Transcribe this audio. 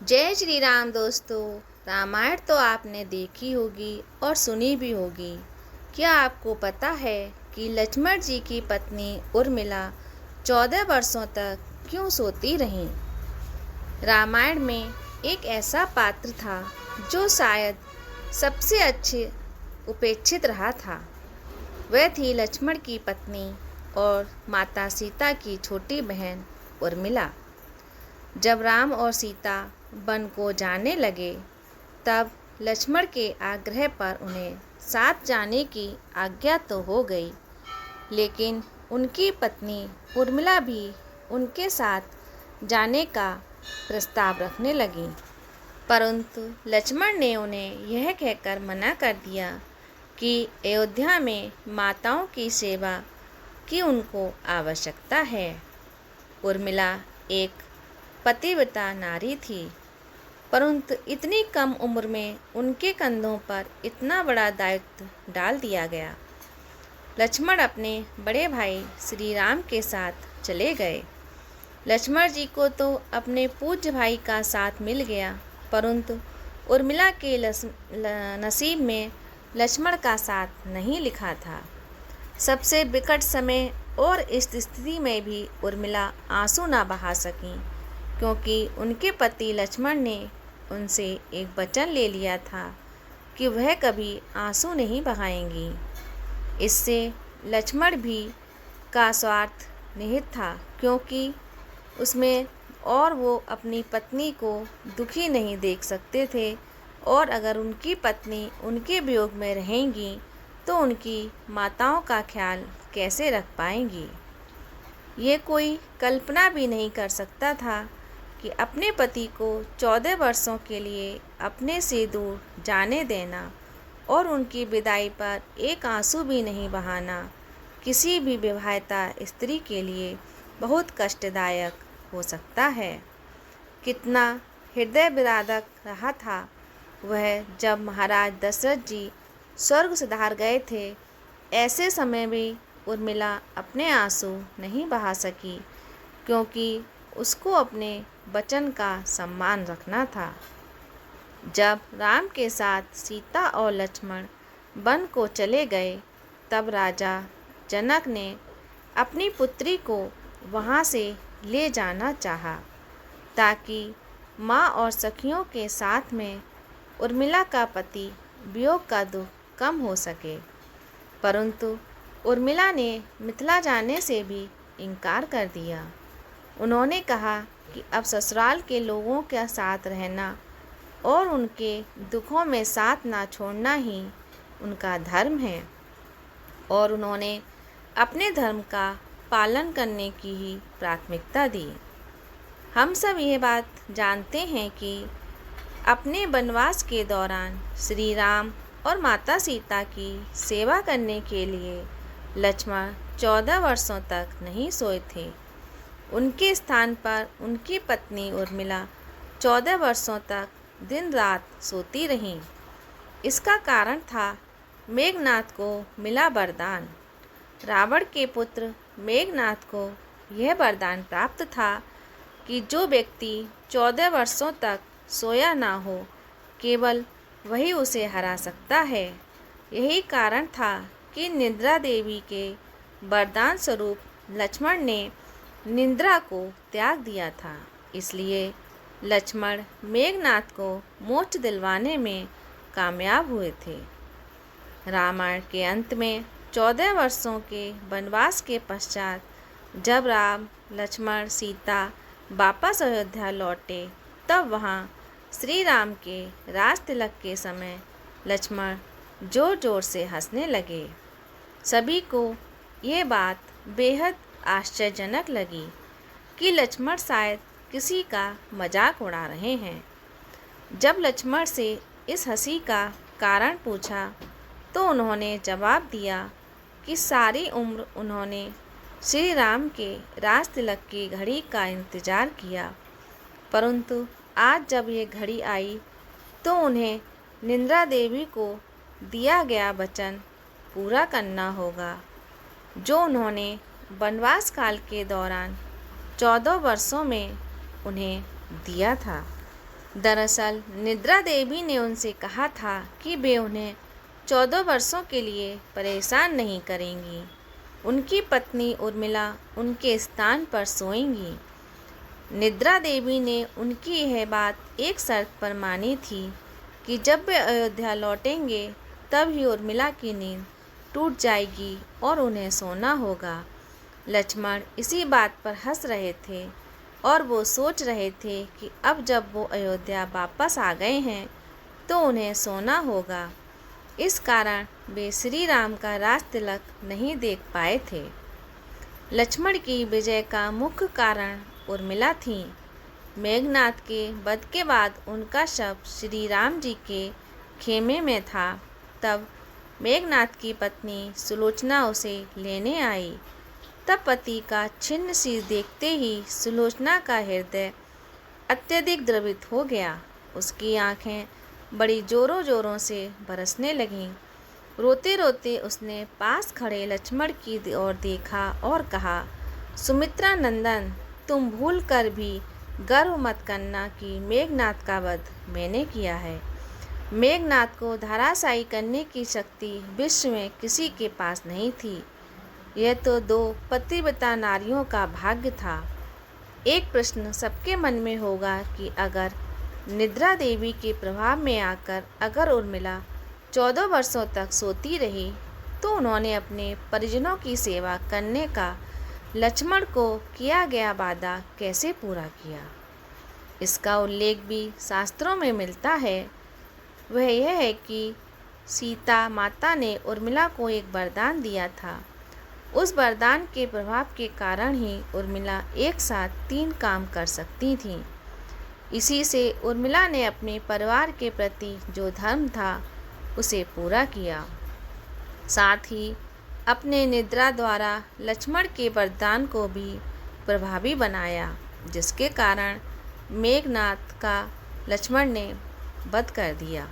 जय श्री राम दोस्तों। रामायण तो आपने देखी होगी और सुनी भी होगी। क्या आपको पता है कि लक्ष्मण जी की पत्नी उर्मिला 14 वर्षों तक क्यों सोती रहीं? रामायण में एक ऐसा पात्र था जो शायद सबसे अच्छे उपेक्षित रहा था। वह थी लक्ष्मण की पत्नी और माता सीता की छोटी बहन उर्मिला। जब राम और सीता वन को जाने लगे तब लक्ष्मण के आग्रह पर उन्हें साथ जाने की आज्ञा तो हो गई, लेकिन उनकी पत्नी उर्मिला भी उनके साथ जाने का प्रस्ताव रखने लगी। परंतु लक्ष्मण ने उन्हें यह कहकर मना कर दिया कि अयोध्या में माताओं की सेवा की उनको आवश्यकता है। उर्मिला एक पतिव्रता नारी थी, परंतु इतनी कम उम्र में उनके कंधों पर इतना बड़ा दायित्व डाल दिया गया। लक्ष्मण अपने बड़े भाई श्री राम के साथ चले गए। लक्ष्मण जी को तो अपने पूज्य भाई का साथ मिल गया, परंतु उर्मिला के नसीब में लक्ष्मण का साथ नहीं लिखा था। सबसे विकट समय और इस स्थिति में भी उर्मिला आंसू ना बहा सकी, क्योंकि उनके पति लक्ष्मण ने उनसे एक वचन ले लिया था कि वह कभी आंसू नहीं बहाएंगी। इससे लक्ष्मण भी का स्वार्थ निहित था, क्योंकि उसमें और वो अपनी पत्नी को दुखी नहीं देख सकते थे, और अगर उनकी पत्नी उनके वियोग में रहेंगी तो उनकी माताओं का ख्याल कैसे रख पाएंगी। ये कोई कल्पना भी नहीं कर सकता था कि अपने पति को 14 वर्षों के लिए अपने से दूर जाने देना और उनकी विदाई पर एक आंसू भी नहीं बहाना किसी भी विवाहिता स्त्री के लिए बहुत कष्टदायक हो सकता है। कितना हृदय विदारक रहा था वह जब महाराज दशरथ जी स्वर्ग सिधार गए थे। ऐसे समय भी उर्मिला अपने आंसू नहीं बहा सकी, क्योंकि उसको अपने वचन का सम्मान रखना था। जब राम के साथ सीता और लक्ष्मण वन को चले गए तब राजा जनक ने अपनी पुत्री को वहाँ से ले जाना चाहा, ताकि माँ और सखियों के साथ में उर्मिला का पति वियोग का दुख कम हो सके। परंतु उर्मिला ने मिथिला जाने से भी इनकार कर दिया। उन्होंने कहा कि अब ससुराल के लोगों के साथ रहना और उनके दुखों में साथ ना छोड़ना ही उनका धर्म है, और उन्होंने अपने धर्म का पालन करने की ही प्राथमिकता दी। हम सब यह बात जानते हैं कि अपने वनवास के दौरान श्री राम और माता सीता की सेवा करने के लिए लक्ष्मण 14 वर्षों तक नहीं सोए थे। उनके स्थान पर उनकी पत्नी उर्मिला 14 वर्षों तक दिन रात सोती रहीं। इसका कारण था मेघनाथ को मिला वरदान। रावण के पुत्र मेघनाथ को यह वरदान प्राप्त था कि जो व्यक्ति 14 वर्षों तक सोया ना हो, केवल वही उसे हरा सकता है। यही कारण था कि निद्रा देवी के वरदान स्वरूप लक्ष्मण ने निद्रा को त्याग दिया था। इसलिए लक्ष्मण मेघनाथ को मोक्ष दिलवाने में कामयाब हुए थे। रामायण के अंत में 14 वर्षों के वनवास के पश्चात जब राम लक्ष्मण सीता वापस अयोध्या लौटे तब वहाँ श्री राम के राज तिलक के समय लक्ष्मण जोर जोर से हंसने लगे। सभी को ये बात बेहद आश्चर्यजनक लगी कि लक्ष्मण शायद किसी का मजाक उड़ा रहे हैं। जब लक्ष्मण से इस हंसी का कारण पूछा तो उन्होंने जवाब दिया कि सारी उम्र उन्होंने श्री राम के राज तिलक की घड़ी का इंतज़ार किया, परंतु आज जब ये घड़ी आई तो उन्हें निद्रा देवी को दिया गया वचन पूरा करना होगा, जो उन्होंने वनवास काल के दौरान 14 वर्षों में उन्हें दिया था। दरअसल निद्रा देवी ने उनसे कहा था कि वे उन्हें 14 वर्षों के लिए परेशान नहीं करेंगी। उनकी पत्नी उर्मिला उनके स्थान पर सोएंगी। निद्रा देवी ने उनकी यह बात एक शर्त पर मानी थी कि जब वे अयोध्या लौटेंगे तब ही उर्मिला की नींद टूट जाएगी और उन्हें सोना होगा। लक्ष्मण इसी बात पर हंस रहे थे और वो सोच रहे थे कि अब जब वो अयोध्या वापस आ गए हैं तो उन्हें सोना होगा। इस कारण वे श्री राम का राज तिलक नहीं देख पाए थे। लक्ष्मण की विजय का मुख्य कारण उर्मिला थी। मेघनाद के वध के बाद उनका शव श्री राम जी के खेमे में था। तब मेघनाद की पत्नी सुलोचना उसे लेने आई। तब पति का छिन्न शीश देखते ही सुलोचना का हृदय अत्यधिक द्रवित हो गया। उसकी आंखें बड़ी जोरों जोरों से बरसने लगीं। रोते रोते उसने पास खड़े लक्ष्मण की ओर देखा और कहा, सुमित्रा नंदन, तुम भूल कर भी गर्व मत करना कि मेघनाद का वध मैंने किया है। मेघनाद को धराशायी करने की शक्ति विश्व में किसी के पास नहीं थी। यह तो 2 पतिव्रता नारियों का भाग्य था। एक प्रश्न सबके मन में होगा कि अगर निद्रा देवी के प्रभाव में आकर अगर उर्मिला 14 वर्षों तक सोती रही तो उन्होंने अपने परिजनों की सेवा करने का लक्ष्मण को किया गया वादा कैसे पूरा किया। इसका उल्लेख भी शास्त्रों में मिलता है। वह यह है कि सीता माता ने उर्मिला को एक वरदान दिया था। उस वरदान के प्रभाव के कारण ही उर्मिला एक साथ 3 काम कर सकती थीं। इसी से उर्मिला ने अपने परिवार के प्रति जो धर्म था उसे पूरा किया। साथ ही अपने निद्रा द्वारा लक्ष्मण के वरदान को भी प्रभावी बनाया, जिसके कारण मेघनाद का लक्ष्मण ने वध कर दिया।